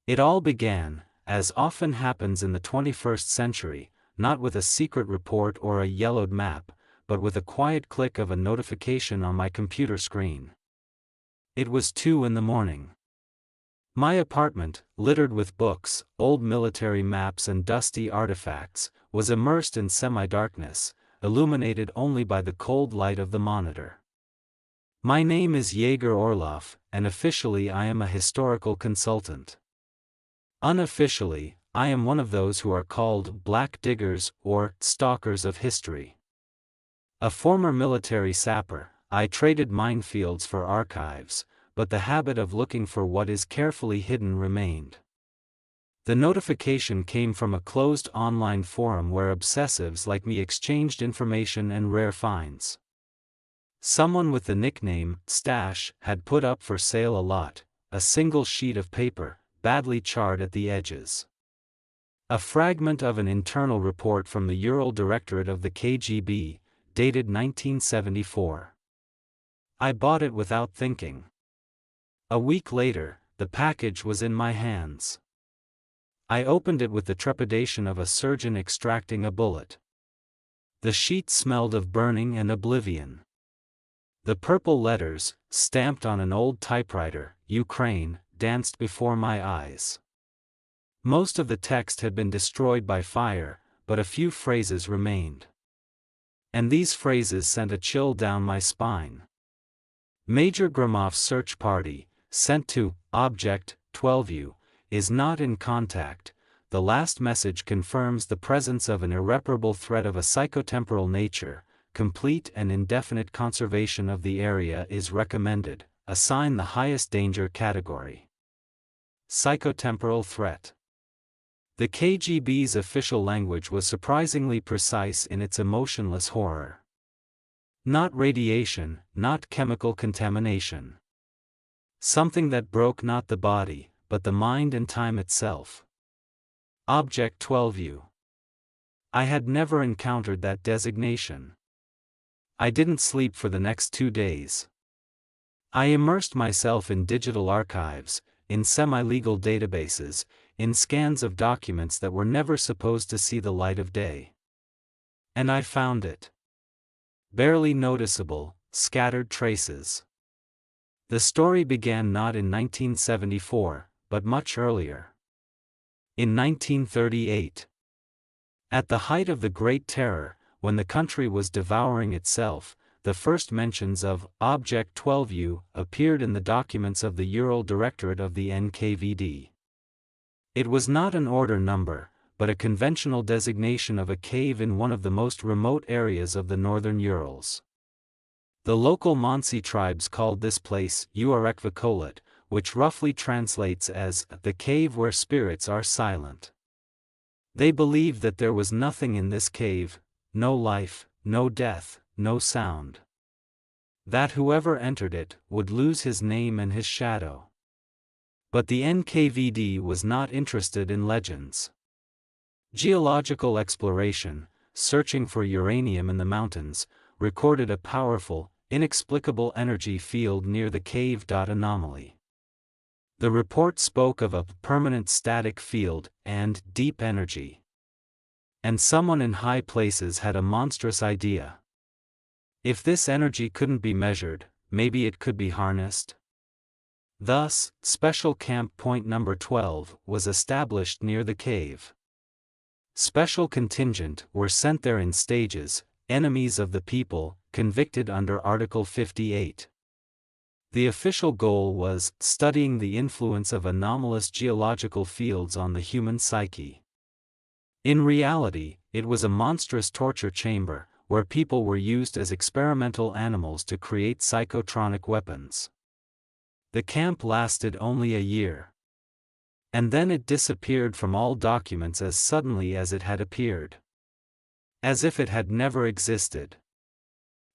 It all began, as often happens in the 21st century, not with a secret report or a yellowed map, but with a quiet click of a notification on my computer screen. It was 2 in the morning. My apartment, littered with books, old military maps and dusty artifacts, was immersed in semi-darkness, illuminated only by the cold light of the monitor. My name is Yegor Orlov, and officially I am a historical consultant. Unofficially, I am one of those who are called black diggers or stalkers of history. A former military sapper, I traded minefields for archives, but the habit of looking for what is carefully hidden remained. The notification came from a closed online forum where obsessives like me exchanged information and rare finds. Someone with the nickname Stash had put up for sale a lot, a single sheet of paper, badly charred at the edges. A fragment of an internal report from the Ural Directorate of the KGB, dated 1974. I bought it without thinking. A week later, the package was in my hands. I opened it with the trepidation of a surgeon extracting a bullet. The sheet smelled of burning and oblivion. The purple letters, stamped on an old typewriter, Ukraine, danced before my eyes. Most of the text had been destroyed by fire, but a few phrases remained. And these phrases sent a chill down my spine. Major Gromov's search party, sent to Object 12U, is not in contact. The last message confirms the presence of an irreparable threat of a psychotemporal nature. Complete and indefinite conservation of the area is recommended. Assign the highest danger category. Psychotemporal threat. The KGB's official language was surprisingly precise in its emotionless horror. Not radiation, not chemical contamination. Something that broke not the body, but the mind and time itself. Object 12U. I had never encountered that designation. I didn't sleep for the next 2 days. I immersed myself in digital archives, in semi-legal databases, in scans of documents that were never supposed to see the light of day. And I found it. Barely noticeable, scattered traces. The story began not in 1974, but much earlier. In 1938. At the height of the Great Terror, when the country was devouring itself, the first mentions of Object 12U appeared in the documents of the Ural Directorate of the Nkvd. It was not an order number, but a conventional designation of a cave in one of the most remote areas of the northern Urals. The local Mansi tribes called this place Nkvd, which roughly translates as the cave where spirits are silent. They believed that there was nothing in this cave, no life, no death, no sound. That whoever entered it would lose his name and his shadow. But the Nkvd was not interested in legends. Geological exploration, searching for uranium in the mountains, recorded a powerful, inexplicable energy field near the cave. Anomaly. The report spoke of a permanent static field and deep energy. And someone in high places had a monstrous idea. If this energy couldn't be measured, maybe it could be harnessed? Thus, Special Camp Point Number 12 was established near the cave. Special contingent were sent there in stages, enemies of the people, convicted under Article 58. The official goal was studying the influence of anomalous geological fields on the human psyche. In reality, it was a monstrous torture chamber, where people were used as experimental animals to create psychotronic weapons. The camp lasted only a year. And then it disappeared from all documents as suddenly as it had appeared. As if it had never existed.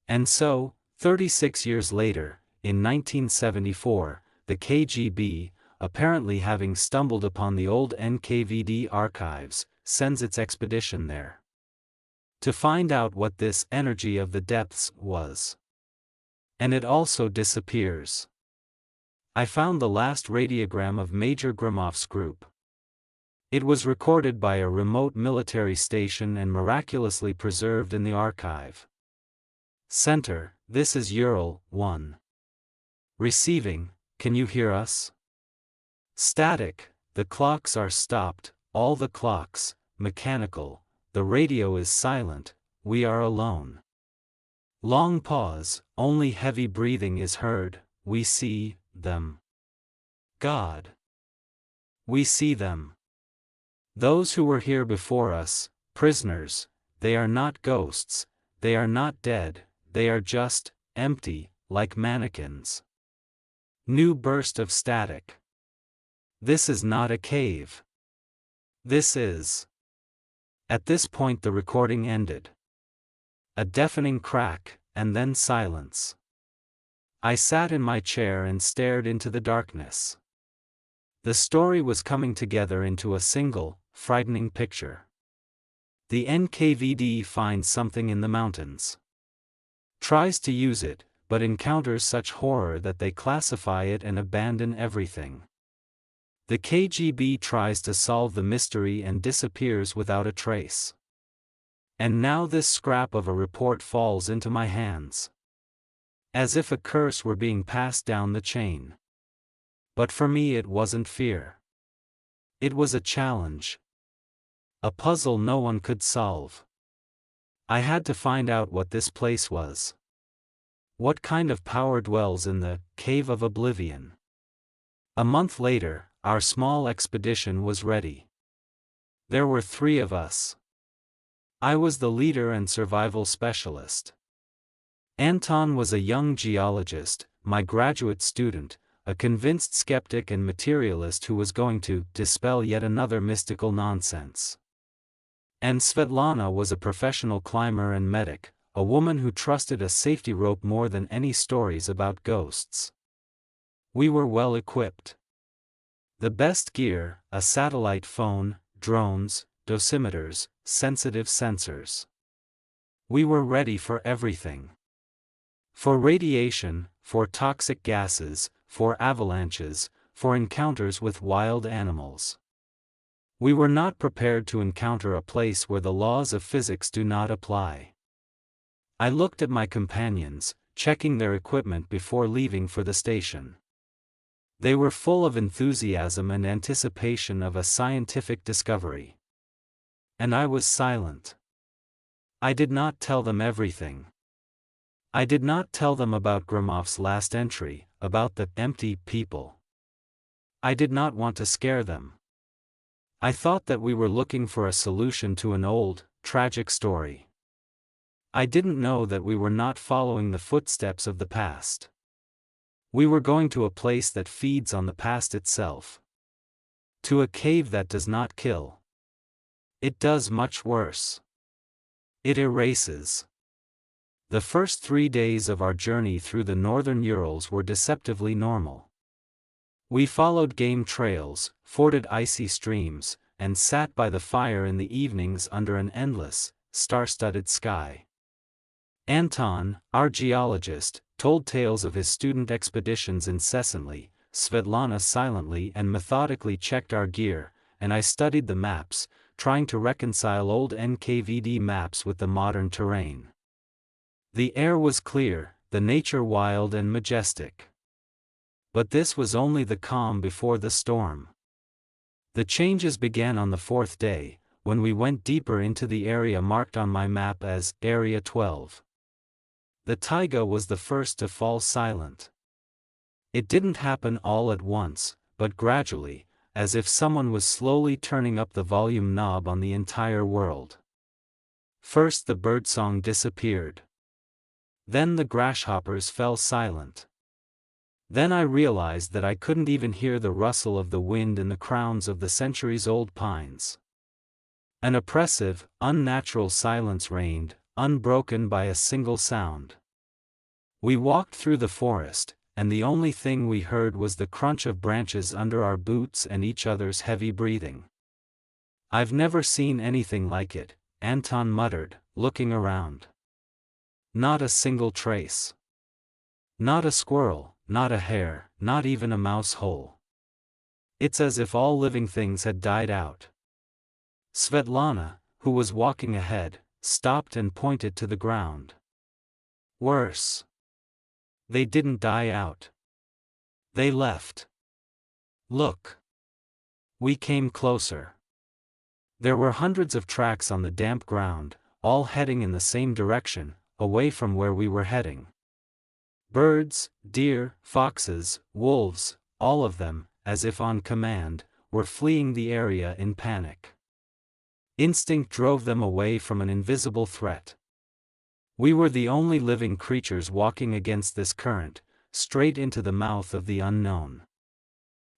And so, 36 years later, in 1974, the KGB, apparently having stumbled upon the old Nkvd archives, sends its expedition there. To find out what this energy of the depths was. And it also disappears. I found the last radiogram of Major Grimov's group. It was recorded by a remote military station and miraculously preserved in the archive. Center, this is Ural 1. Receiving, can you hear us? Static, the clocks are stopped, all the clocks, mechanical, the radio is silent, we are alone. Long pause, only heavy breathing is heard, we see them. God. We see them. Those who were here before us, prisoners, they are not ghosts, they are not dead, they are just empty, like mannequins. New burst of static. This is not a cave. This is. At this point the recording ended. A deafening crack, and then silence. I sat in my chair and stared into the darkness. The story was coming together into a single, frightening picture. The Nkvd finds something in the mountains. Tries to use it, but encounters such horror that they classify it and abandon everything. The KGB tries to solve the mystery and disappears without a trace. And now this scrap of a report falls into my hands. As if a curse were being passed down the chain. But for me it wasn't fear. It was a challenge. A puzzle no one could solve. I had to find out what this place was. What kind of power dwells in the Cave of Oblivion? A month later, our small expedition was ready. There were 3 of us. I was the leader and survival specialist. Anton was a young geologist, my graduate student, a convinced skeptic and materialist who was going to dispel yet another mystical nonsense. And Svetlana was a professional climber and medic, a woman who trusted a safety rope more than any stories about ghosts. We were well equipped. The best gear, a satellite phone, drones, dosimeters, sensitive sensors. We were ready for everything. For radiation, for toxic gases, for avalanches, for encounters with wild animals. We were not prepared to encounter a place where the laws of physics do not apply. I looked at my companions, checking their equipment before leaving for the station. They were full of enthusiasm and anticipation of a scientific discovery. And I was silent. I did not tell them everything. I did not tell them about Grimov's last entry, about the empty people. I did not want to scare them. I thought that we were looking for a solution to an old, tragic story. I didn't know that we were not following the footsteps of the past. We were going to a place that feeds on the past itself. To a cave that does not kill. It does much worse. It erases. The first 3 days of our journey through the northern Urals were deceptively normal. We followed game trails, forded icy streams, and sat by the fire in the evenings under an endless, star-studded sky. Anton, our geologist, told tales of his student expeditions incessantly, Svetlana silently and methodically checked our gear, and I studied the maps, trying to reconcile old Nkvd maps with the modern terrain. The air was clear, the nature wild and majestic. But this was only the calm before the storm. The changes began on the 4th day, when we went deeper into the area marked on my map as Area 12. The taiga was the first to fall silent. It didn't happen all at once, but gradually, as if someone was slowly turning up the volume knob on the entire world. First the birdsong disappeared. Then the grasshoppers fell silent. Then I realized that I couldn't even hear the rustle of the wind in the crowns of the centuries-old pines. An oppressive, unnatural silence reigned, unbroken by a single sound. We walked through the forest, and the only thing we heard was the crunch of branches under our boots and each other's heavy breathing. "I've never seen anything like it," Anton muttered, looking around. Not a single trace. Not a squirrel, not a hair, not even a mouse hole. It's as if all living things had died out. Svetlana, who was walking ahead, stopped and pointed to the ground. Worse. They didn't die out. They left. Look. We came closer. There were hundreds of tracks on the damp ground, all heading in the same direction, away from where we were heading. Birds, deer, foxes, wolves, all of them, as if on command, were fleeing the area in panic. Instinct drove them away from an invisible threat. We were the only living creatures walking against this current, straight into the mouth of the unknown.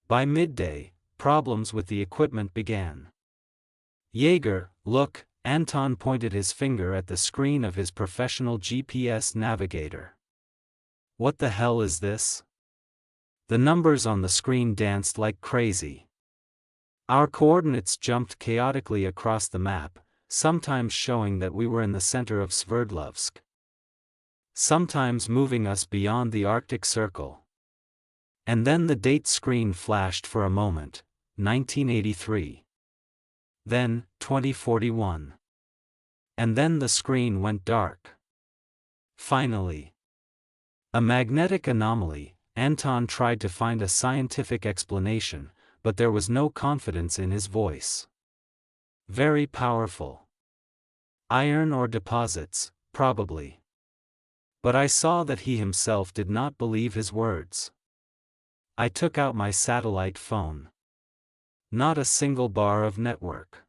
By midday, problems with the equipment began. Jaeger, look, Anton pointed his finger at the screen of his professional GPS navigator. What the hell is this? The numbers on the screen danced like crazy. Our coordinates jumped chaotically across the map, sometimes showing that we were in the center of Sverdlovsk, sometimes moving us beyond the Arctic Circle. And then the date screen flashed for a moment, 1983. Then, 2041. And then the screen went dark. Finally. A magnetic anomaly. Anton tried to find a scientific explanation, but there was no confidence in his voice. Very powerful. Iron ore deposits, probably. But I saw that he himself did not believe his words. I took out my satellite phone. Not a single bar of network.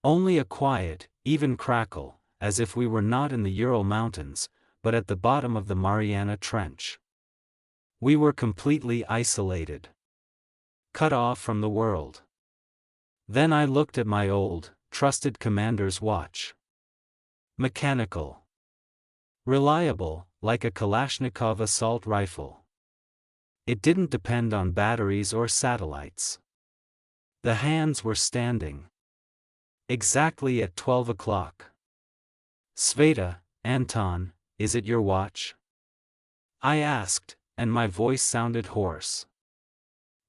Only a quiet, even crackle, as if we were not in the Ural Mountains, but at the bottom of the Mariana Trench. We were completely isolated. Cut off from the world. Then I looked at my old, trusted commander's watch. Mechanical. Reliable, like a Kalashnikov assault rifle. It didn't depend on batteries or satellites. The hands were standing. Exactly at 12 o'clock. Sveta, Anton, is it your watch? I asked, and my voice sounded hoarse.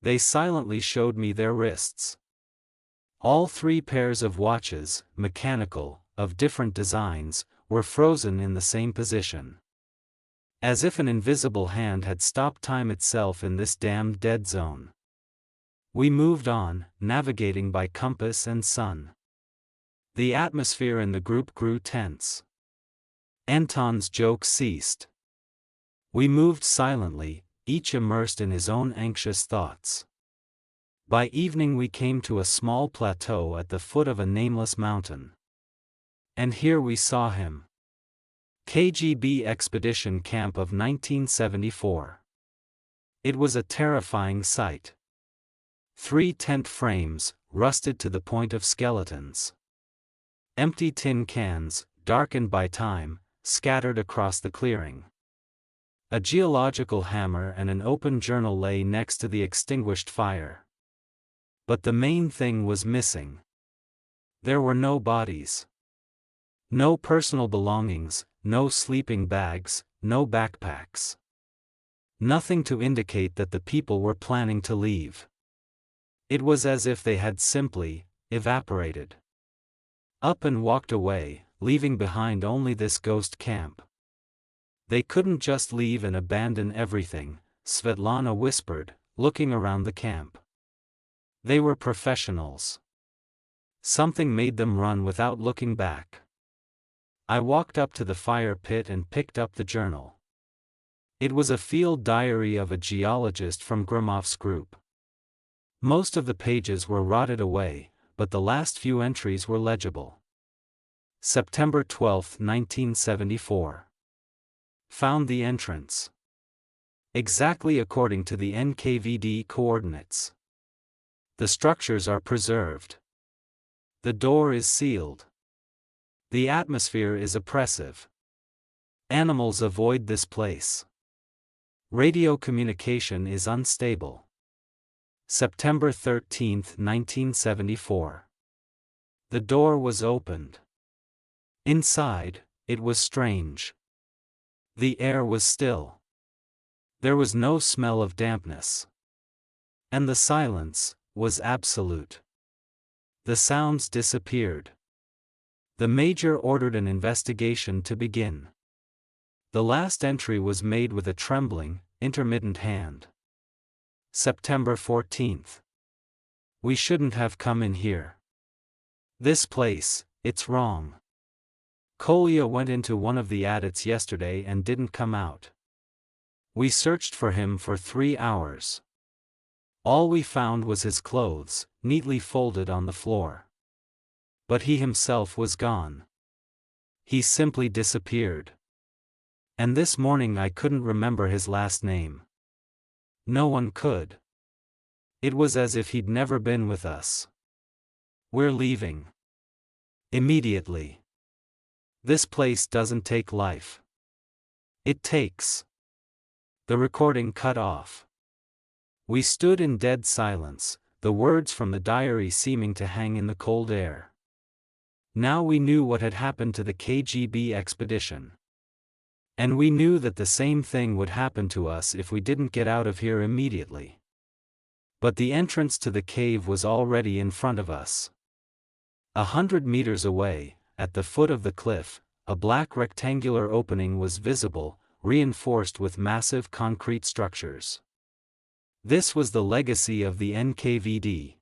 They silently showed me their wrists. All 3 pairs of watches, mechanical, of different designs, were frozen in the same position. As if an invisible hand had stopped time itself in this damned dead zone. We moved on, navigating by compass and sun. The atmosphere in the group grew tense. Anton's joke ceased. We moved silently, each immersed in his own anxious thoughts. By evening we came to a small plateau at the foot of a nameless mountain. And here we saw him. KGB expedition camp of 1974. It was a terrifying sight. 3 tent frames, rusted to the point of skeletons. Empty tin cans, darkened by time, scattered across the clearing. A geological hammer and an open journal lay next to the extinguished fire. But the main thing was missing. There were no bodies. No personal belongings, no sleeping bags, no backpacks. Nothing to indicate that the people were planning to leave. It was as if they had simply evaporated. Up and walked away, leaving behind only this ghost camp. They couldn't just leave and abandon everything, Svetlana whispered, looking around the camp. They were professionals. Something made them run without looking back. I walked up to the fire pit and picked up the journal. It was a field diary of a geologist from Gromov's group. Most of the pages were rotted away, but the last few entries were legible. September 12, 1974. Found the entrance. Exactly according to the Nkvd coordinates. The structures are preserved. The door is sealed. The atmosphere is oppressive. Animals avoid this place. Radio communication is unstable. September 13, 1974. The door was opened. Inside, it was strange. The air was still. There was no smell of dampness. And the silence was absolute. The sounds disappeared. The Major ordered an investigation to begin. The last entry was made with a trembling, intermittent hand. September 14th. We shouldn't have come in here. This place, it's wrong. Kolya went into one of the adits yesterday and didn't come out. We searched for him for 3 hours. All we found was his clothes, neatly folded on the floor. But he himself was gone. He simply disappeared. And this morning I couldn't remember his last name. No one could. It was as if he'd never been with us. We're leaving. Immediately. This place doesn't take life. It takes. The recording cut off. We stood in dead silence, the words from the diary seeming to hang in the cold air. Now we knew what had happened to the KGB expedition. And we knew that the same thing would happen to us if we didn't get out of here immediately. But the entrance to the cave was already in front of us. 100 meters away, at the foot of the cliff, a black rectangular opening was visible, reinforced with massive concrete structures. This was the legacy of the Nkvd.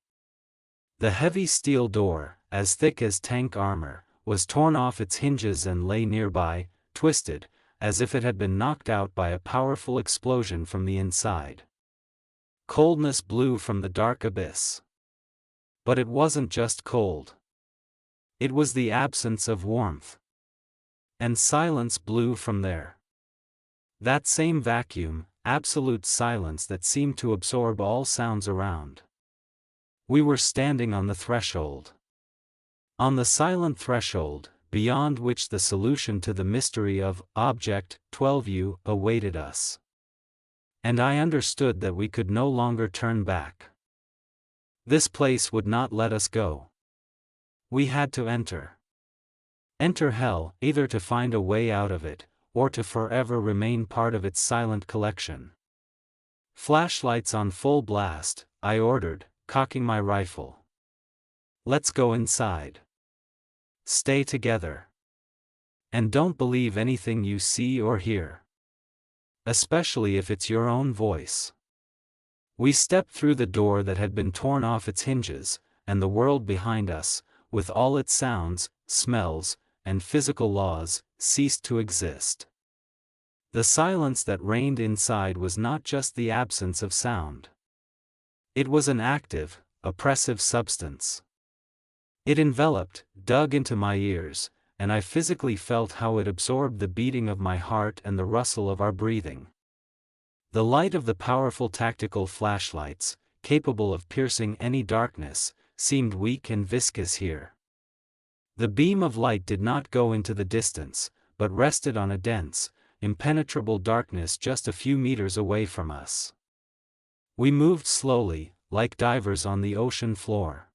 The heavy steel door, as thick as tank armor, was torn off its hinges and lay nearby, twisted, as if it had been knocked out by a powerful explosion from the inside. Coldness blew from the dark abyss. But it wasn't just cold. It was the absence of warmth. And silence blew from there. That same vacuum, absolute silence that seemed to absorb all sounds around. We were standing on the threshold. On the silent threshold, beyond which the solution to the mystery of Object 12U awaited us. And I understood that we could no longer turn back. This place would not let us go. We had to enter. Enter hell, either to find a way out of it, or to forever remain part of its silent collection. Flashlights on full blast, I ordered, cocking my rifle. Let's go inside. Stay together. And don't believe anything you see or hear. Especially if it's your own voice. We stepped through the door that had been torn off its hinges, and the world behind us, with all its sounds, smells, and physical laws, ceased to exist. The silence that reigned inside was not just the absence of sound. It was an active, oppressive substance. It enveloped, dug into my ears, and I physically felt how it absorbed the beating of my heart and the rustle of our breathing. The light of the powerful tactical flashlights, capable of piercing any darkness, seemed weak and viscous here. The beam of light did not go into the distance, but rested on a dense, impenetrable darkness just a few meters away from us. We moved slowly, like divers on the ocean floor.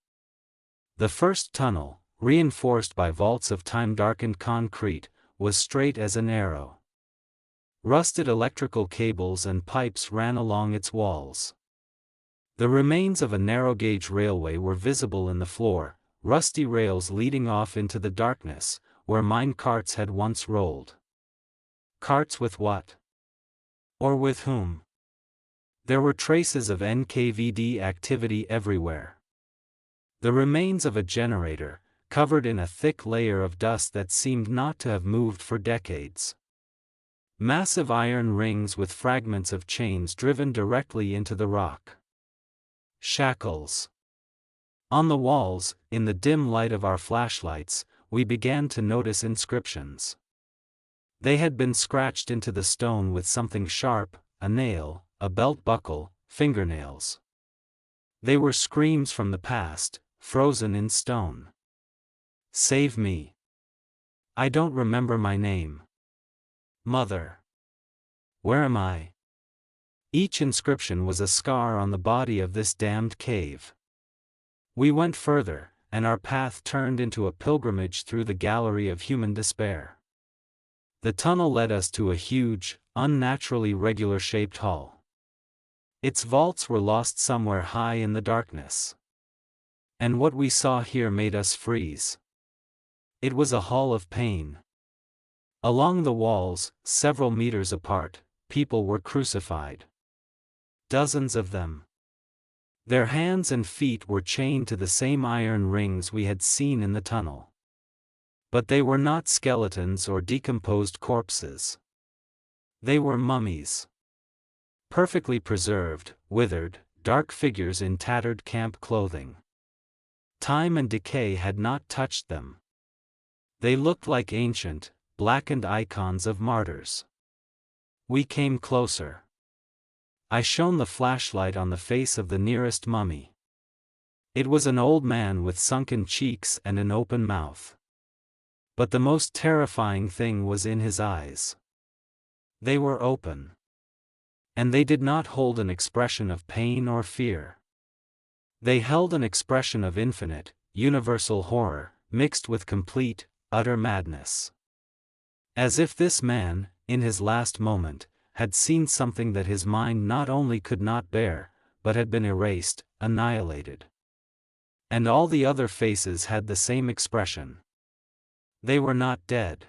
The first tunnel, reinforced by vaults of time-darkened concrete, was straight as an arrow. Rusted electrical cables and pipes ran along its walls. The remains of a narrow-gauge railway were visible in the floor, rusty rails leading off into the darkness, where mine carts had once rolled. Carts with what? Or with whom? There were traces of Nkvd activity everywhere. The remains of a generator, covered in a thick layer of dust that seemed not to have moved for decades. Massive iron rings with fragments of chains driven directly into the rock. Shackles. On the walls, in the dim light of our flashlights, we began to notice inscriptions. They had been scratched into the stone with something sharp, a nail, a belt buckle, fingernails. They were screams from the past, frozen in stone. Save me. I don't remember my name. Mother. Where am I? Each inscription was a scar on the body of this damned cave. We went further, and our path turned into a pilgrimage through the gallery of human despair. The tunnel led us to a huge, unnaturally regular-shaped hall. Its vaults were lost somewhere high in the darkness. And what we saw here made us freeze. It was a hall of pain. Along the walls, several meters apart, people were crucified. Dozens of them. Their hands and feet were chained to the same iron rings we had seen in the tunnel. But they were not skeletons or decomposed corpses. They were mummies. Perfectly preserved, withered, dark figures in tattered camp clothing. Time and decay had not touched them. They looked like ancient, blackened icons of martyrs. We came closer. I shone the flashlight on the face of the nearest mummy. It was an old man with sunken cheeks and an open mouth. But the most terrifying thing was in his eyes. They were open. And they did not hold an expression of pain or fear. They held an expression of infinite, universal horror, mixed with complete, utter madness. As if this man, in his last moment, had seen something that his mind not only could not bear, but had been erased, annihilated. And all the other faces had the same expression. They were not dead.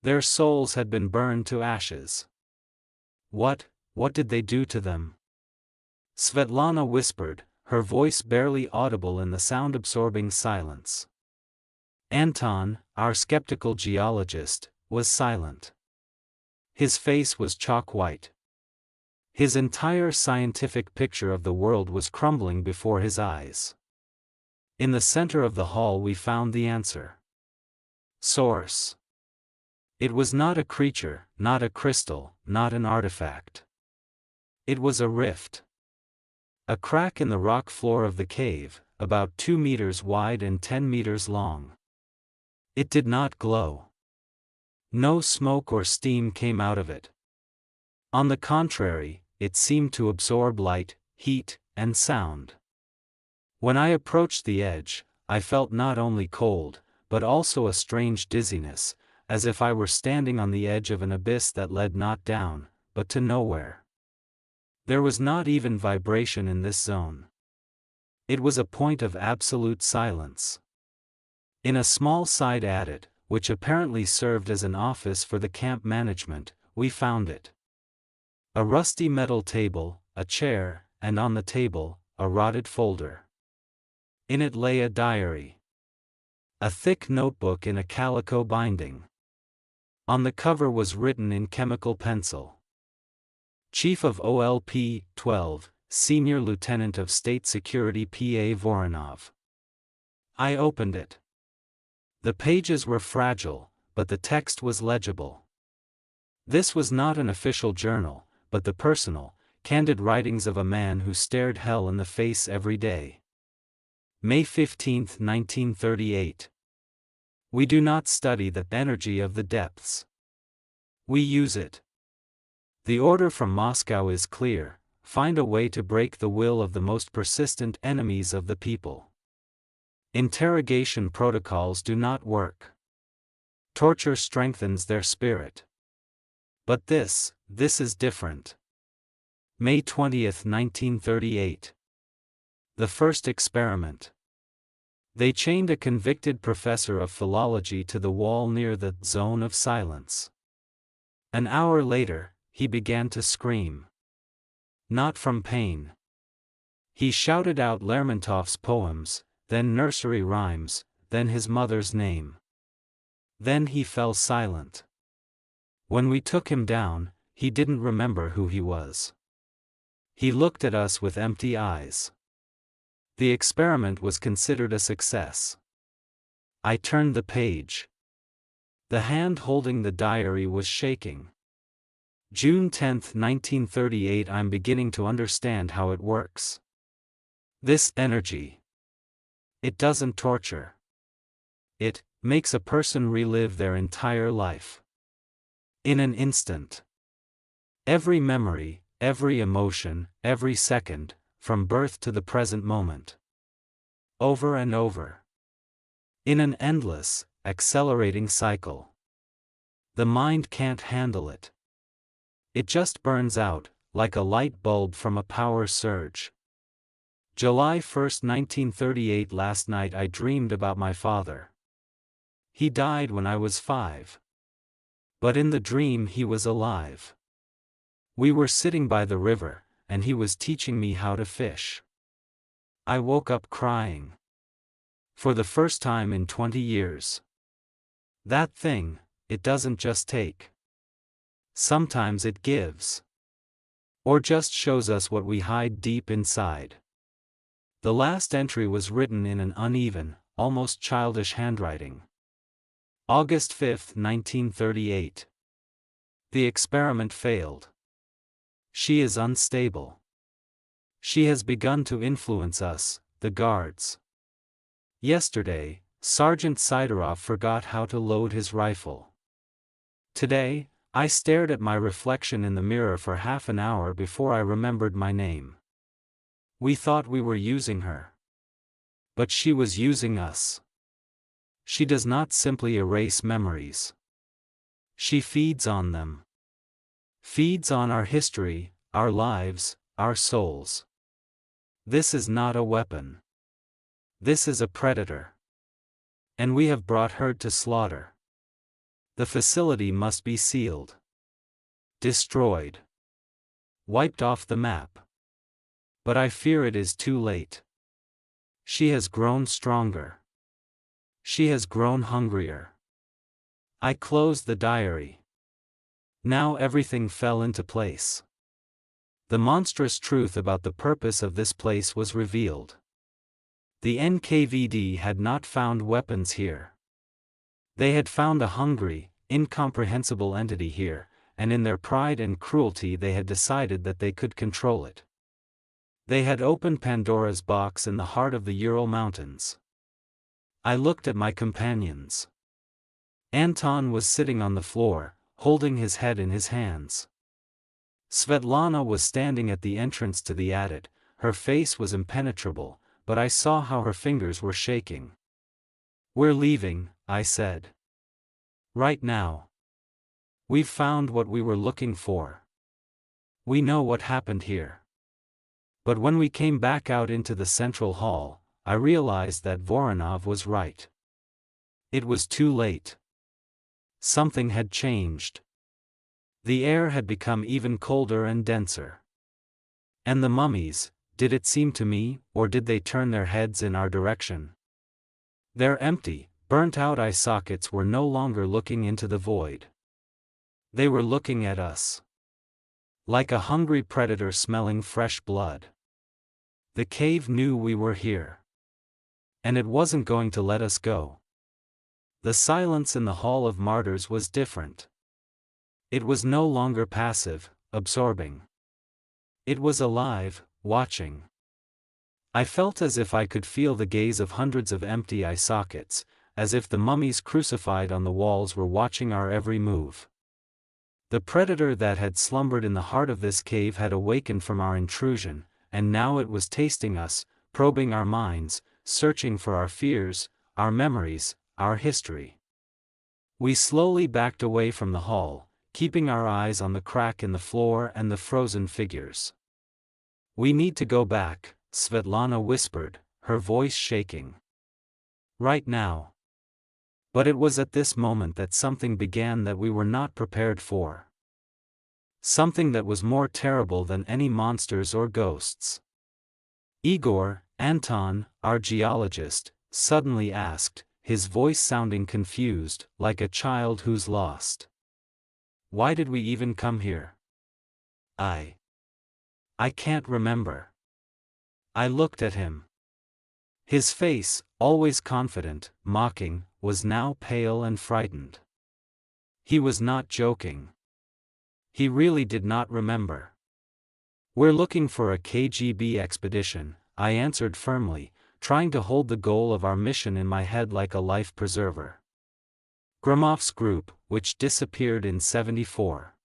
Their souls had been burned to ashes. What did they do to them? Svetlana whispered, her voice barely audible in the sound-absorbing silence. Anton, our skeptical geologist, was silent. His face was chalk white. His entire scientific picture of the world was crumbling before his eyes. In the center of the hall we found the answer. Source. It was not a creature, not a crystal, not an artifact. It was a rift. A crack in the rock floor of the cave, about 2 meters wide and 10 meters long. It did not glow. No smoke or steam came out of it. On the contrary, it seemed to absorb light, heat, and sound. When I approached the edge, I felt not only cold, but also a strange dizziness, as if I were standing on the edge of an abyss that led not down, but to nowhere. There was not even vibration in this zone. It was a point of absolute silence. In a small side adit, which apparently served as an office for the camp management, we found it. A rusty metal table, a chair, and on the table, a rotted folder. In it lay a diary. A thick notebook in a calico binding. On the cover was written in chemical pencil. Chief of OLP 12, Senior Lieutenant of State Security P.A. Voronov. I opened it. The pages were fragile, but the text was legible. This was not an official journal, but the personal, candid writings of a man who stared hell in the face every day. May 15, 1938. We do not study the energy of the depths. We use it. The order from Moscow is clear: find a way to break the will of the most persistent enemies of the people. Interrogation protocols do not work. Torture strengthens their spirit. But this is different. May 20, 1938. The first experiment. They chained a convicted professor of philology to the wall near the zone of silence. An hour later, he began to scream. Not from pain. He shouted out Lermontov's poems, then nursery rhymes, then his mother's name. Then he fell silent. When we took him down, he didn't remember who he was. He looked at us with empty eyes. The experiment was considered a success. I turned the page. The hand holding the diary was shaking. June 10, 1938. I'm beginning to understand how it works. This energy. It doesn't torture. It makes a person relive their entire life. In an instant. Every memory, every emotion, every second, from birth to the present moment. Over and over. In an endless, accelerating cycle. The mind can't handle it. It just burns out, like a light bulb from a power surge. July 1, 1938. Last night I dreamed about my father. He died when I was 5. But in the dream he was alive. We were sitting by the river, and he was teaching me how to fish. I woke up crying. For the first time in 20 years. That thing, it doesn't just take. Sometimes it gives. Or just shows us what we hide deep inside. The last entry was written in an uneven, almost childish handwriting. August 5, 1938. The experiment failed. She is unstable. She has begun to influence us, the guards. Yesterday, Sergeant Sidorov forgot how to load his rifle. Today, I stared at my reflection in the mirror for half an hour before I remembered my name. We thought we were using her. But she was using us. She does not simply erase memories. She feeds on them. Feeds on our history, our lives, our souls. This is not a weapon. This is a predator. And we have brought her to slaughter. The facility must be sealed. Destroyed. Wiped off the map. But I fear it is too late. She has grown stronger. She has grown hungrier. I closed the diary. Now everything fell into place. The monstrous truth about the purpose of this place was revealed. The Nkvd had not found weapons here. They had found a hungry, incomprehensible entity here, and in their pride and cruelty they had decided that they could control it. They had opened Pandora's box in the heart of the Ural Mountains. I looked at my companions. Anton was sitting on the floor, holding his head in his hands. Svetlana was standing at the entrance to the attic. Her face was impenetrable, but I saw how her fingers were shaking. "We're leaving," I said. "Right now. We've found what we were looking for. We know what happened here." But when we came back out into the central hall, I realized that Voronov was right. It was too late. Something had changed. The air had become even colder and denser. And the mummies, did it seem to me, or did they turn their heads in our direction? Their empty, burnt-out eye sockets were no longer looking into the void. They were looking at us. Like a hungry predator smelling fresh blood. The cave knew we were here. And it wasn't going to let us go. The silence in the Hall of Martyrs was different. It was no longer passive, absorbing. It was alive, watching. I felt as if I could feel the gaze of hundreds of empty eye sockets, as if the mummies crucified on the walls were watching our every move. The predator that had slumbered in the heart of this cave had awakened from our intrusion, and now it was tasting us, probing our minds, searching for our fears, our memories, our history. We slowly backed away from the hall, keeping our eyes on the crack in the floor and the frozen figures. "We need to go back," Svetlana whispered, her voice shaking. "Right now." But it was at this moment that something began that we were not prepared for. Something that was more terrible than any monsters or ghosts. Igor, Anton, our geologist, suddenly asked, his voice sounding confused, like a child who's lost. "Why did we even come here?" I can't remember." I looked at him. His face, always confident, mocking, was now pale and frightened. He was not joking. He really did not remember. "We're looking for a KGB expedition," I answered firmly, trying to hold the goal of our mission in my head like a life preserver. "Gromov's group, which disappeared in '74.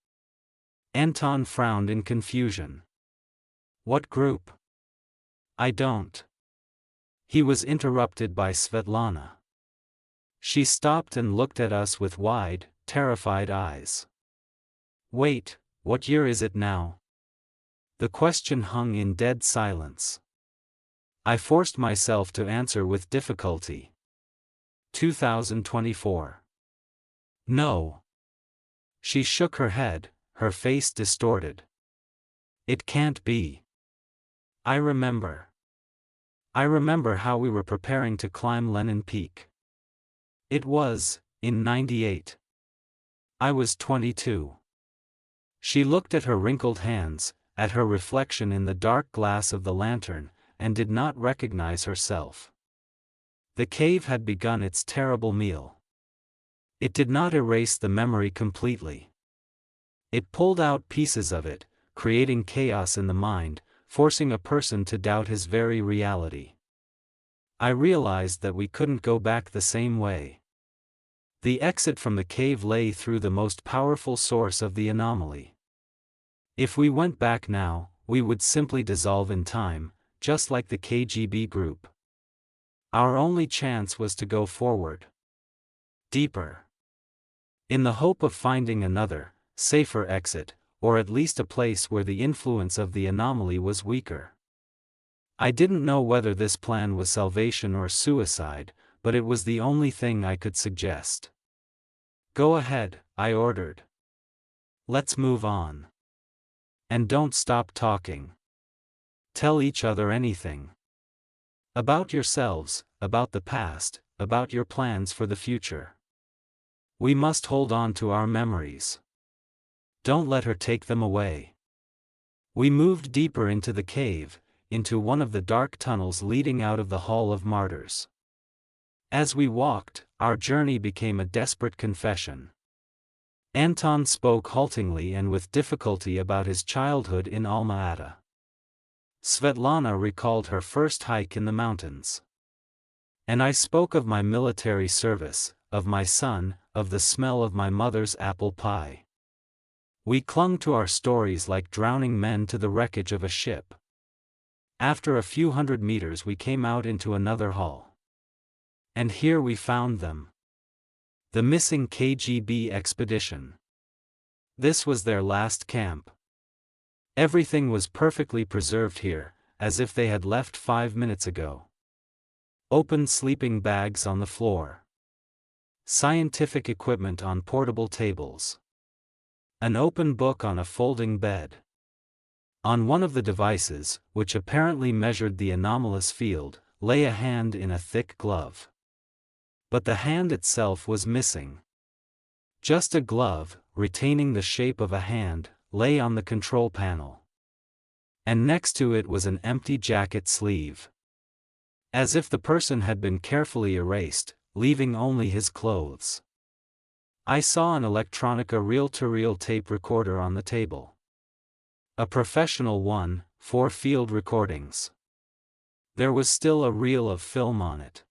Anton frowned in confusion. "What group?" "I don't." He was interrupted by Svetlana. She stopped and looked at us with wide, terrified eyes. "Wait, What year is it now? The question hung in dead silence. I forced myself to answer with difficulty. 2024. No. She shook her head, her face distorted. It can't be. I remember. I remember how we were preparing to climb Lenin Peak. It was, in '98. I was 22. She looked at her wrinkled hands, at her reflection in the dark glass of the lantern, and did not recognize herself. The cave had begun its terrible meal. It did not erase the memory completely. It pulled out pieces of it, creating chaos in the mind, forcing a person to doubt his very reality. I realized that we couldn't go back the same way. The exit from the cave lay through the most powerful source of the anomaly. If we went back now, we would simply dissolve in time, just like the KGB group. Our only chance was to go forward. Deeper. In the hope of finding another, safer exit, or at least a place where the influence of the anomaly was weaker. I didn't know whether this plan was salvation or suicide, but it was the only thing I could suggest. Go ahead, I ordered. Let's move on. And don't stop talking. Tell each other anything. About yourselves, about the past, about your plans for the future. We must hold on to our memories. Don't let her take them away. We moved deeper into the cave, into one of the dark tunnels leading out of the Hall of Martyrs. As we walked, our journey became a desperate confession. Anton spoke haltingly and with difficulty about his childhood in Alma-Ata. Svetlana recalled her first hike in the mountains. And I spoke of my military service, of my son, of the smell of my mother's apple pie. We clung to our stories like drowning men to the wreckage of a ship. After a few hundred meters we came out into another hall. And here we found them. The missing KGB expedition. This was their last camp. Everything was perfectly preserved here, as if they had left 5 minutes ago. Open sleeping bags on the floor. Scientific equipment on portable tables. An open book on a folding bed. On one of the devices, which apparently measured the anomalous field, lay a hand in a thick glove. But the hand itself was missing. Just a glove, retaining the shape of a hand, lay on the control panel. And next to it was an empty jacket sleeve. As if the person had been carefully erased, leaving only his clothes. I saw an electronica reel-to-reel tape recorder on the table. A professional one, 4 field recordings. There was still a reel of film on it.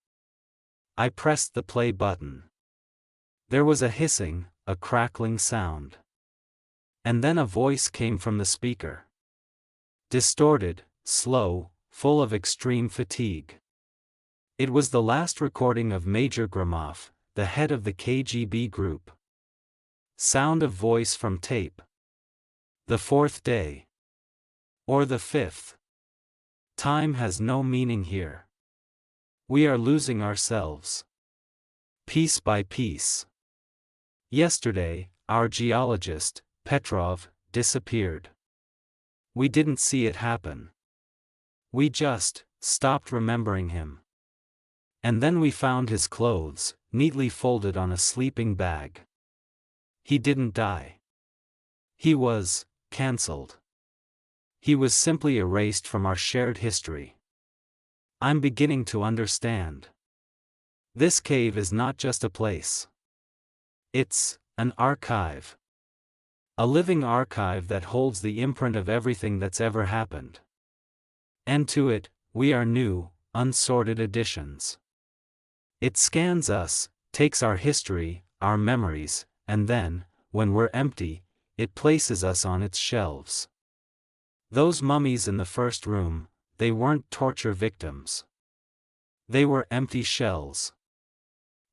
I pressed the play button. There was a hissing, a crackling sound. And then a voice came from the speaker. Distorted, slow, full of extreme fatigue. It was the last recording of Major Gromov, the head of the KGB group. Sound of voice from tape. The 4th day. Or the 5th. Time has no meaning here. We are losing ourselves. Piece by piece. Yesterday, our geologist, Petrov, disappeared. We didn't see it happen. We just stopped remembering him. And then we found his clothes, neatly folded on a sleeping bag. He didn't die. He was cancelled. He was simply erased from our shared history. I'm beginning to understand. This cave is not just a place. It's an archive. A living archive that holds the imprint of everything that's ever happened. And to it, we are new, unsorted additions. It scans us, takes our history, our memories, and then, when we're empty, it places us on its shelves. Those mummies in the first room, they weren't torture victims. They were empty shells.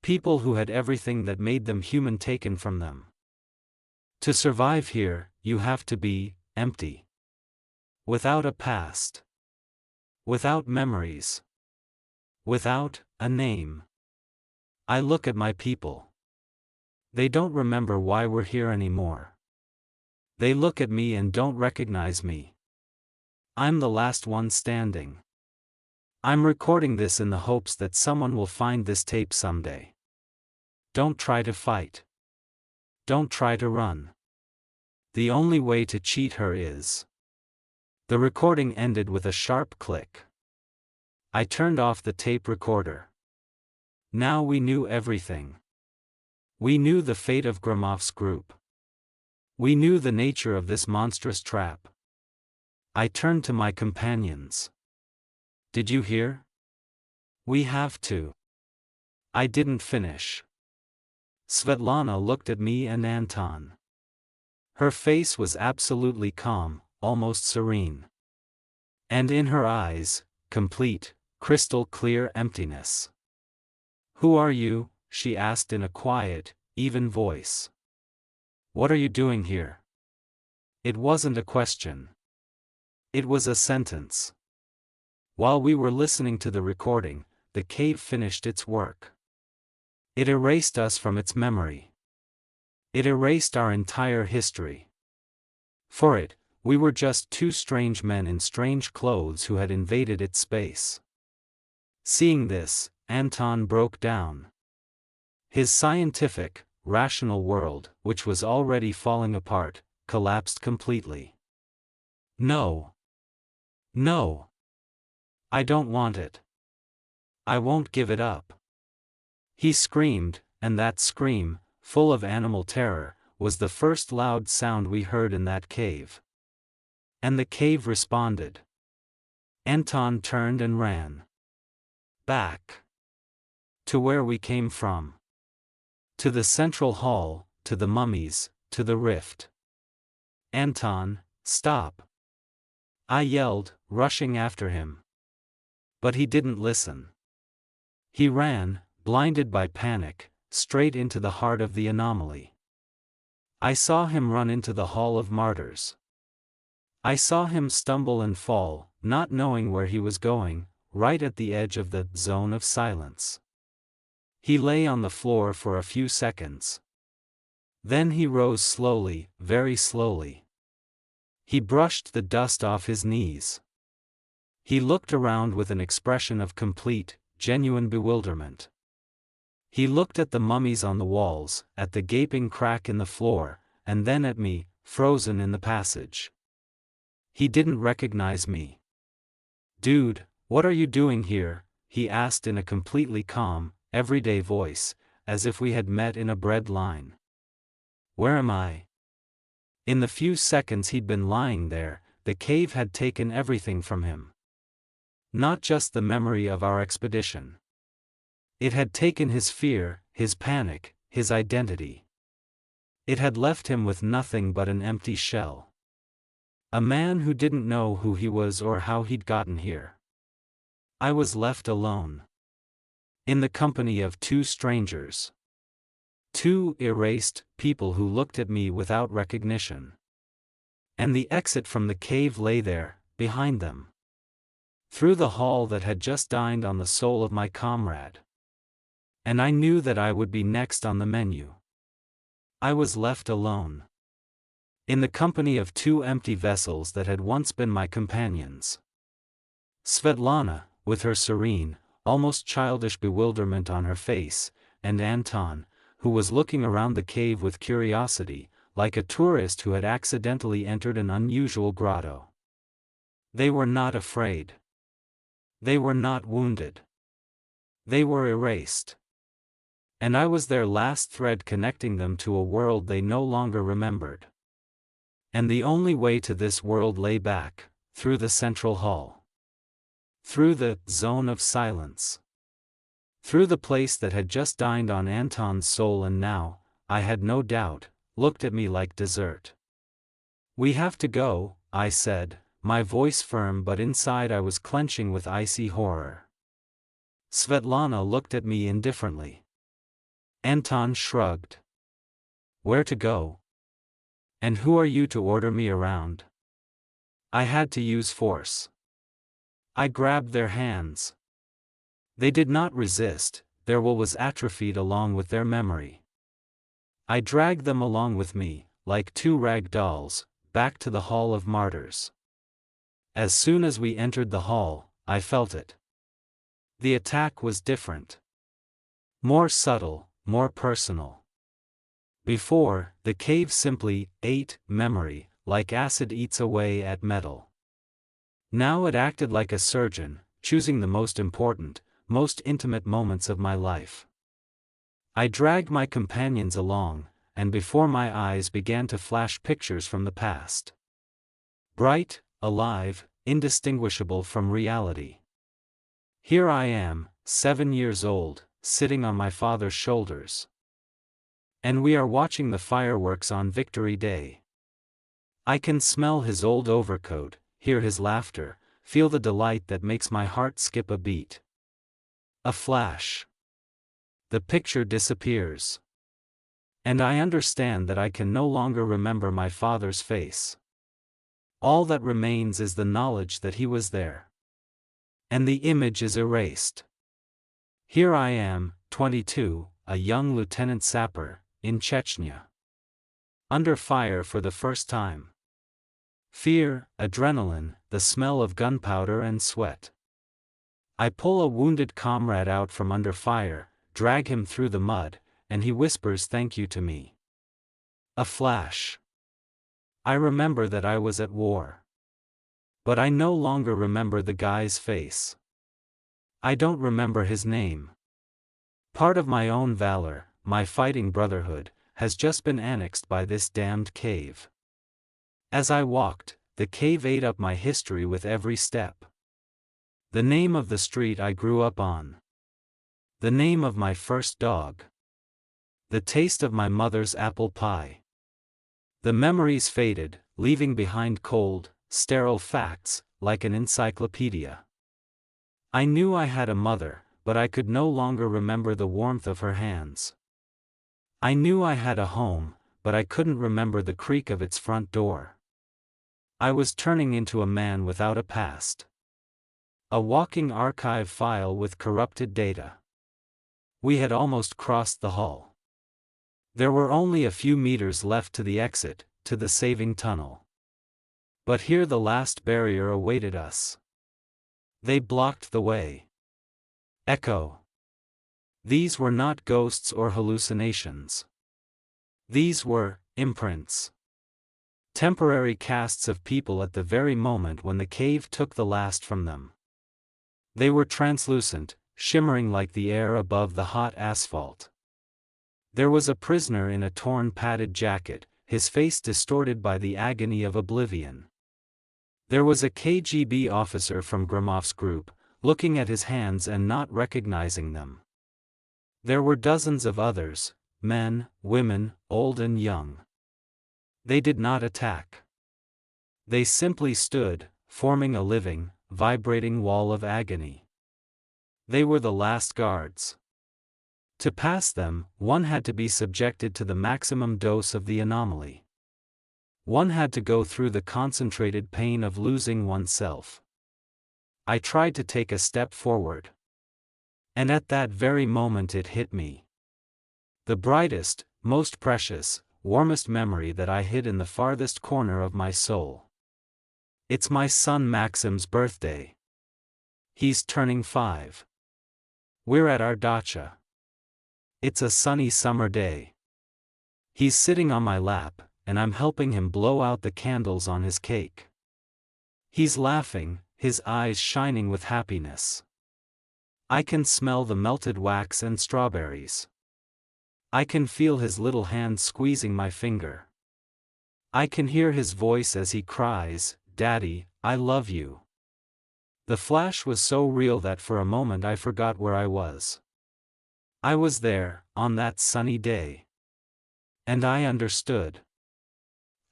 People who had everything that made them human taken from them. To survive here, you have to be empty. Without a past. Without memories. Without a name. I look at my people. They don't remember why we're here anymore. They look at me and don't recognize me. I'm the last one standing. I'm recording this in the hopes that someone will find this tape someday. Don't try to fight. Don't try to run. The only way to cheat her is. The recording ended with a sharp click. I turned off the tape recorder. Now we knew everything. We knew the fate of Gramov's group. We knew the nature of this monstrous trap. I turned to my companions. Did you hear? We have to. I didn't finish. Svetlana looked at me and Anton. Her face was absolutely calm, almost serene. And in her eyes, complete, crystal clear emptiness. Who are you? She asked in a quiet, even voice. What are you doing here? It wasn't a question. It was a sentence. While we were listening to the recording, the cave finished its work. It erased us from its memory. It erased our entire history. For it, we were just two strange men in strange clothes who had invaded its space. Seeing this, Anton broke down. His scientific, rational world, which was already falling apart, collapsed completely. No. No. I don't want it. I won't give it up. He screamed, and that scream, full of animal terror, was the first loud sound we heard in that cave. And the cave responded. Anton turned and ran. Back. To where we came from. To the central hall, to the mummies, to the rift. Anton, stop! I yelled, rushing after him. But he didn't listen. He ran, blinded by panic, straight into the heart of the anomaly. I saw him run into the Hall of Martyrs. I saw him stumble and fall, not knowing where he was going, right at the edge of the zone of silence. He lay on the floor for a few seconds. Then he rose slowly, very slowly. He brushed the dust off his knees. He looked around with an expression of complete, genuine bewilderment. He looked at the mummies on the walls, at the gaping crack in the floor, and then at me, frozen in the passage. He didn't recognize me. Dude, what are you doing here? He asked in a completely calm, everyday voice, as if we had met in a bread line. Where am I? In the few seconds he'd been lying there, the cave had taken everything from him. Not just the memory of our expedition. It had taken his fear, his panic, his identity. It had left him with nothing but an empty shell. A man who didn't know who he was or how he'd gotten here. I was left alone. In the company of two strangers. Two erased people who looked at me without recognition. And the exit from the cave lay there, behind them. Through the hall that had just dined on the soul of my comrade. And I knew that I would be next on the menu. I was left alone. In the company of two empty vessels that had once been my companions. Svetlana, with her serene, almost childish bewilderment on her face, and Anton, who was looking around the cave with curiosity, like a tourist who had accidentally entered an unusual grotto. They were not afraid. They were not wounded. They were erased. And I was their last thread connecting them to a world they no longer remembered. And the only way to this world lay back, through the central hall. Through the zone of silence. Through the place that had just dined on Anton's soul and now, I had no doubt, looked at me like dessert. We have to go, I said, my voice firm but inside I was clenching with icy horror. Svetlana looked at me indifferently. Anton shrugged. Where to go? And who are you to order me around? I had to use force. I grabbed their hands. They did not resist, their will was atrophied along with their memory. I dragged them along with me, like two rag dolls, back to the Hall of Martyrs. As soon as we entered the hall, I felt it. The attack was different. More subtle, more personal. Before, the cave simply ate memory, like acid eats away at metal. Now it acted like a surgeon, choosing the most important, most intimate moments of my life. I dragged my companions along, and before my eyes began to flash pictures from the past. Bright, alive, indistinguishable from reality. Here I am, 7 years old, sitting on my father's shoulders. And we are watching the fireworks on Victory Day. I can smell his old overcoat, hear his laughter, feel the delight that makes my heart skip a beat. A flash. The picture disappears. And I understand that I can no longer remember my father's face. All that remains is the knowledge that he was there. And the image is erased. Here I am, 22, a young lieutenant sapper, in Chechnya. Under fire for the first time. Fear, adrenaline, the smell of gunpowder and sweat. I pull a wounded comrade out from under fire, drag him through the mud, and he whispers thank you to me. A flash. I remember that I was at war. But I no longer remember the guy's face. I don't remember his name. Part of my own valor, my fighting brotherhood, has just been annexed by this damned cave. As I walked, the cave ate up my history with every step. The name of the street I grew up on. The name of my first dog. The taste of my mother's apple pie. The memories faded, leaving behind cold, sterile facts, like an encyclopedia. I knew I had a mother, but I could no longer remember the warmth of her hands. I knew I had a home, but I couldn't remember the creak of its front door. I was turning into a man without a past. A walking archive file with corrupted data. We had almost crossed the hall. There were only a few meters left to the exit, to the saving tunnel. But here the last barrier awaited us. They blocked the way. Echo. These were not ghosts or hallucinations. These were imprints. Temporary casts of people at the very moment when the cave took the last from them. They were translucent, shimmering like the air above the hot asphalt. There was a prisoner in a torn padded jacket, his face distorted by the agony of oblivion. There was a KGB officer from Grimov's group, looking at his hands and not recognizing them. There were dozens of others, men, women, old and young. They did not attack. They simply stood, forming a living, vibrating wall of agony. They were the last guards. To pass them, one had to be subjected to the maximum dose of the anomaly. One had to go through the concentrated pain of losing oneself. I tried to take a step forward. And at that very moment it hit me. The brightest, most precious, warmest memory that I hid in the farthest corner of my soul. It's my son Maxim's birthday. He's turning 5. We're at our dacha. It's a sunny summer day. He's sitting on my lap, and I'm helping him blow out the candles on his cake. He's laughing, his eyes shining with happiness. I can smell the melted wax and strawberries. I can feel his little hand squeezing my finger. I can hear his voice as he cries, "Daddy, I love you." The flash was so real that for a moment I forgot where I was. I was there, on that sunny day. And I understood.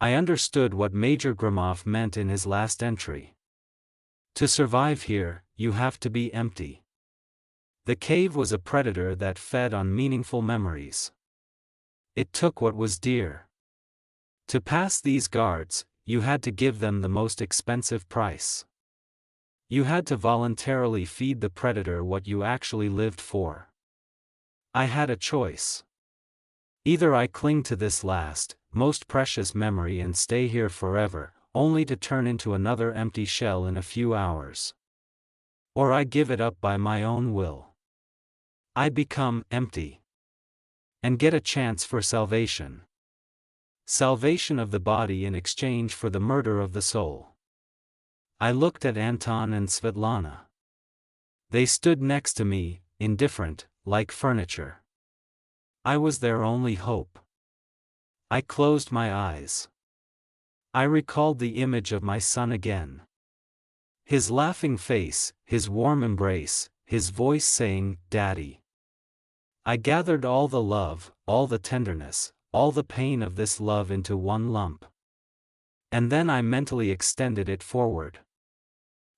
I understood what Major Grimov meant in his last entry. To survive here, you have to be empty. The cave was a predator that fed on meaningful memories. It took what was dear. To pass these guards, you had to give them the most expensive price. You had to voluntarily feed the predator what you actually lived for. I had a choice. Either I cling to this last, most precious memory and stay here forever, only to turn into another empty shell in a few hours. Or I give it up by my own will. I become empty. And get a chance for salvation. Salvation of the body in exchange for the murder of the soul. I looked at Anton and Svetlana. They stood next to me, indifferent, like furniture. I was their only hope. I closed my eyes. I recalled the image of my son again. His laughing face, his warm embrace, his voice saying, "Daddy." I gathered all the love, all the tenderness, all the pain of this love into one lump. And then I mentally extended it forward.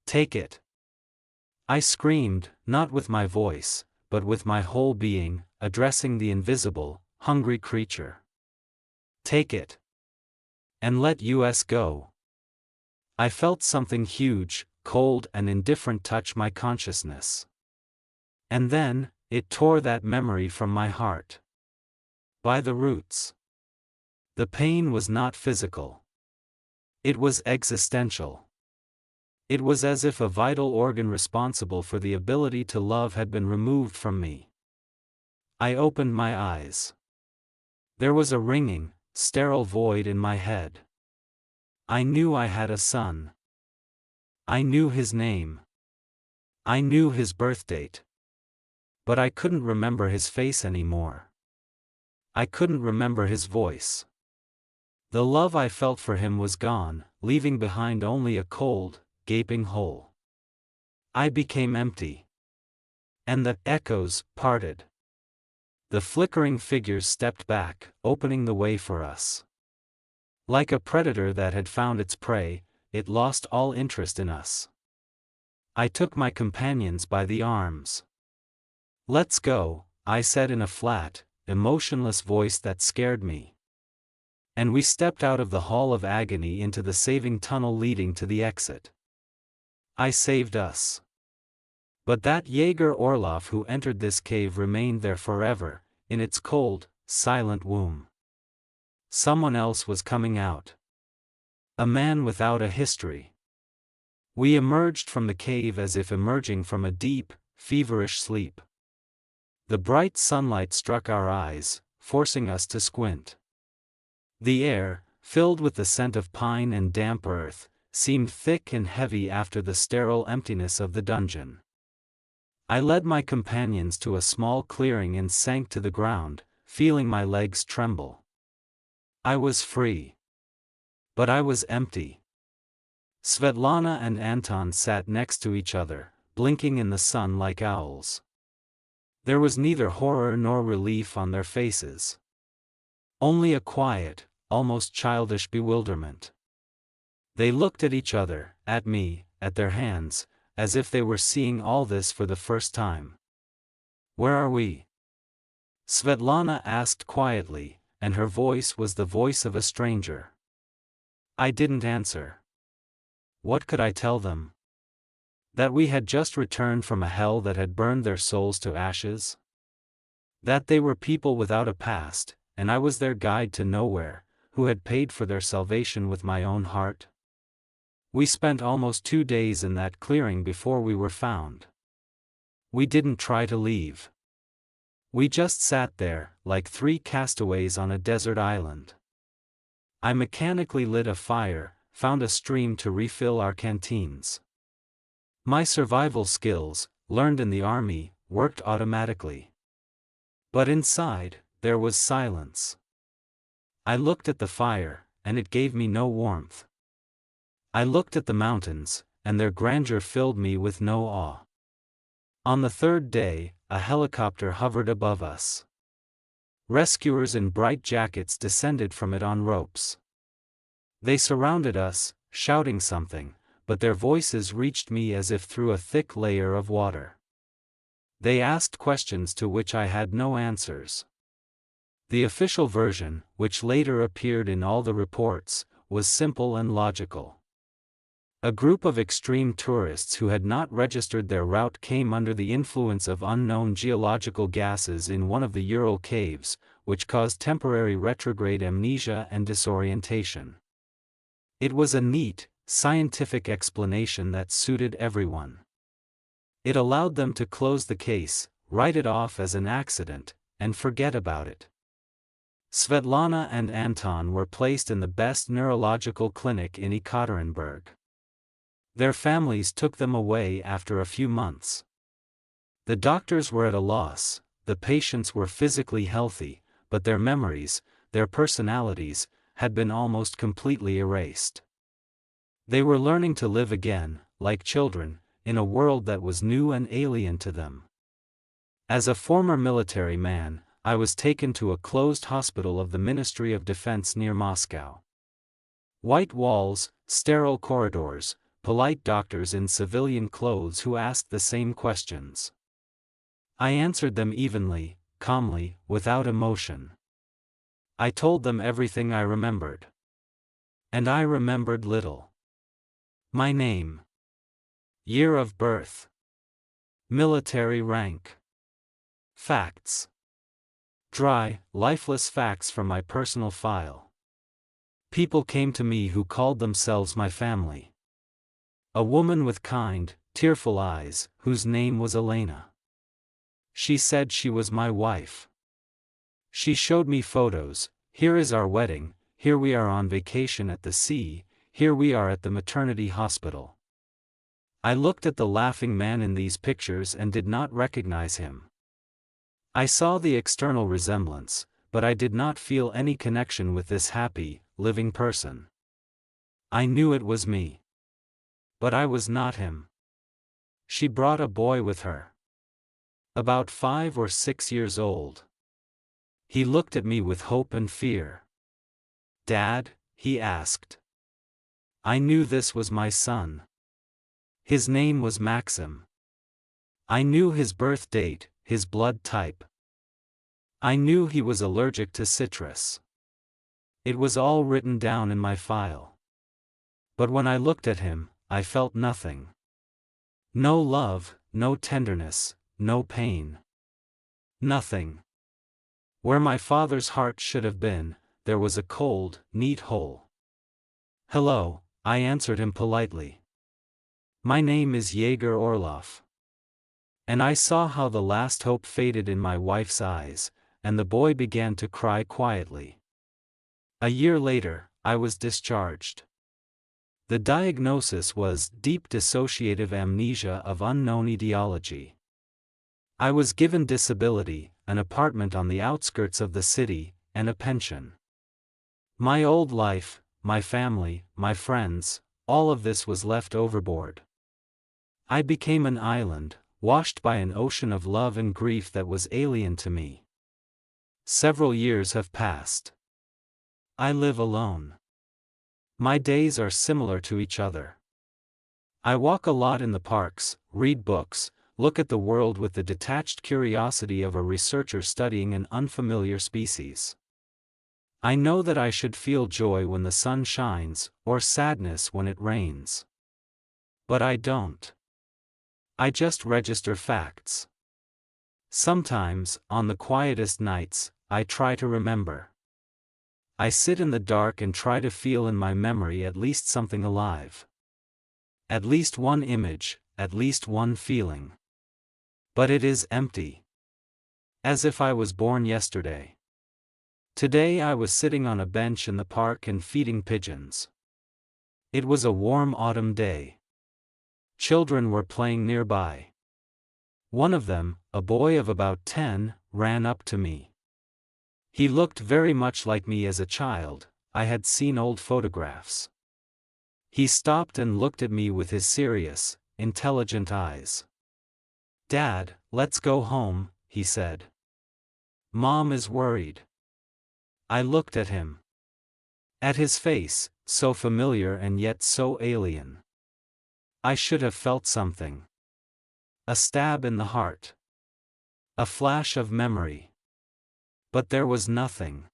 "Take it." I screamed, not with my voice, but with my whole being, addressing the invisible, hungry creature. "Take it. And let us go." I felt something huge, cold and indifferent touch my consciousness. And then, it tore that memory from my heart. By the roots. The pain was not physical. It was existential. It was as if a vital organ responsible for the ability to love had been removed from me. I opened my eyes. There was a ringing, sterile void in my head. I knew I had a son. I knew his name. I knew his birthdate. But I couldn't remember his face anymore. I couldn't remember his voice. The love I felt for him was gone, leaving behind only a cold, gaping hole. I became empty. And the echoes parted. The flickering figures stepped back, opening the way for us. Like a predator that had found its prey, it lost all interest in us. I took my companions by the arms. "Let's go," I said in a flat, emotionless voice that scared me. And we stepped out of the hall of agony into the saving tunnel leading to the exit. I saved us. But that Jaeger Orlov who entered this cave remained there forever, in its cold, silent womb. Someone else was coming out. A man without a history. We emerged from the cave as if emerging from a deep, feverish sleep. The bright sunlight struck our eyes, forcing us to squint. The air, filled with the scent of pine and damp earth, seemed thick and heavy after the sterile emptiness of the dungeon. I led my companions to a small clearing and sank to the ground, feeling my legs tremble. I was free. But I was empty. Svetlana and Anton sat next to each other, blinking in the sun like owls. There was neither horror nor relief on their faces. Only a quiet, almost childish bewilderment. They looked at each other, at me, at their hands, as if they were seeing all this for the first time. "Where are we?" Svetlana asked quietly, and her voice was the voice of a stranger. I didn't answer. What could I tell them? That we had just returned from a hell that had burned their souls to ashes? That they were people without a past, and I was their guide to nowhere, who had paid for their salvation with my own heart? We spent almost 2 days in that clearing before we were found. We didn't try to leave. We just sat there, like 3 castaways on a desert island. I mechanically lit a fire, found a stream to refill our canteens. My survival skills, learned in the army, worked automatically. But inside, there was silence. I looked at the fire, and it gave me no warmth. I looked at the mountains, and their grandeur filled me with no awe. On the 3rd day, a helicopter hovered above us. Rescuers in bright jackets descended from it on ropes. They surrounded us, shouting something, but their voices reached me as if through a thick layer of water. They asked questions to which I had no answers. The official version, which later appeared in all the reports, was simple and logical. A group of extreme tourists who had not registered their route came under the influence of unknown geological gases in one of the Ural caves, which caused temporary retrograde amnesia and disorientation. It was a neat, scientific explanation that suited everyone. It allowed them to close the case, write it off as an accident, and forget about it. Svetlana and Anton were placed in the best neurological clinic in Ekaterinburg. Their families took them away after a few months. The doctors were at a loss. The patients were physically healthy, but their memories, their personalities, had been almost completely erased. They were learning to live again, like children, in a world that was new and alien to them. As a former military man, I was taken to a closed hospital of the Ministry of Defense near Moscow. White walls, sterile corridors, polite doctors in civilian clothes who asked the same questions. I answered them evenly, calmly, without emotion. I told them everything I remembered. And I remembered little. My name. Year of birth. Military rank. Facts. Dry, lifeless facts from my personal file. People came to me who called themselves my family. A woman with kind, tearful eyes, whose name was Elena. She said she was my wife. She showed me photos. Here is our wedding, here we are on vacation at the sea, here we are at the maternity hospital. I looked at the laughing man in these pictures and did not recognize him. I saw the external resemblance, but I did not feel any connection with this happy, living person. I knew it was me. But I was not him. She brought a boy with her. About 5 or 6 years old. He looked at me with hope and fear. "Dad?" he asked. I knew this was my son. His name was Maxim. I knew his birth date, his blood type. I knew he was allergic to citrus. It was all written down in my file. But when I looked at him, I felt nothing. No love, no tenderness, no pain. Nothing. Where my father's heart should have been, there was a cold, neat hole. "Hello," I answered him politely. "My name is Yegor Orlov." And I saw how the last hope faded in my wife's eyes, and the boy began to cry quietly. A year later, I was discharged. The diagnosis was deep dissociative amnesia of unknown etiology. I was given disability, an apartment on the outskirts of the city, and a pension. My old life, my family, my friends, all of this was left overboard. I became an island, washed by an ocean of love and grief that was alien to me. Several years have passed. I live alone. My days are similar to each other. I walk a lot in the parks, read books, look at the world with the detached curiosity of a researcher studying an unfamiliar species. I know that I should feel joy when the sun shines, or sadness when it rains. But I don't. I just register facts. Sometimes, on the quietest nights, I try to remember. I sit in the dark and try to feel in my memory at least something alive. At least one image, at least one feeling. But it is empty. As if I was born yesterday. Today I was sitting on a bench in the park and feeding pigeons. It was a warm autumn day. Children were playing nearby. One of them, a boy of about 10, ran up to me. He looked very much like me as a child. I had seen old photographs. He stopped and looked at me with his serious, intelligent eyes. "Dad, let's go home," he said. "Mom is worried." I looked at him. At his face, so familiar and yet so alien. I should have felt something. A stab in the heart. A flash of memory. But there was nothing.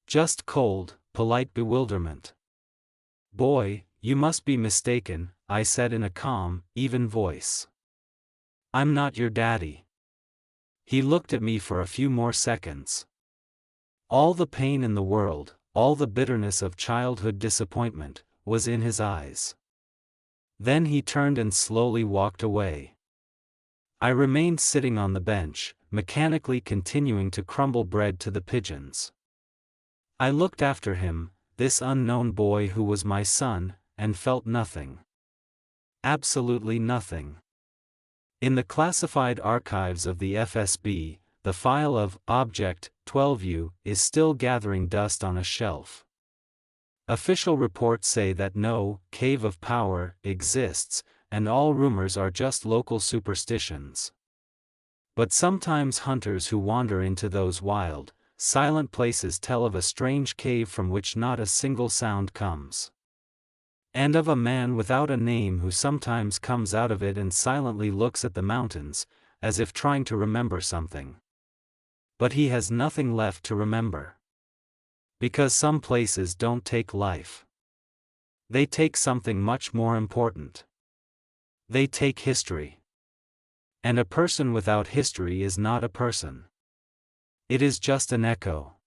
Just cold, polite bewilderment. "Boy, you must be mistaken," I said in a calm, even voice. "I'm not your daddy." He looked at me for a few more seconds. All the pain in the world, all the bitterness of childhood disappointment, was in his eyes. Then he turned and slowly walked away. I remained sitting on the bench, mechanically continuing to crumble bread to the pigeons. I looked after him, this unknown boy who was my son, and felt nothing. Absolutely nothing. In the classified archives of the FSB, the file of Object 12U is still gathering dust on a shelf. Official reports say that no cave of power exists, and all rumors are just local superstitions. But sometimes hunters who wander into those wild, silent places tell of a strange cave from which not a single sound comes. And of a man without a name who sometimes comes out of it and silently looks at the mountains, as if trying to remember something. But he has nothing left to remember. Because some places don't take life. They take something much more important. They take history. And a person without history is not a person. It is just an echo.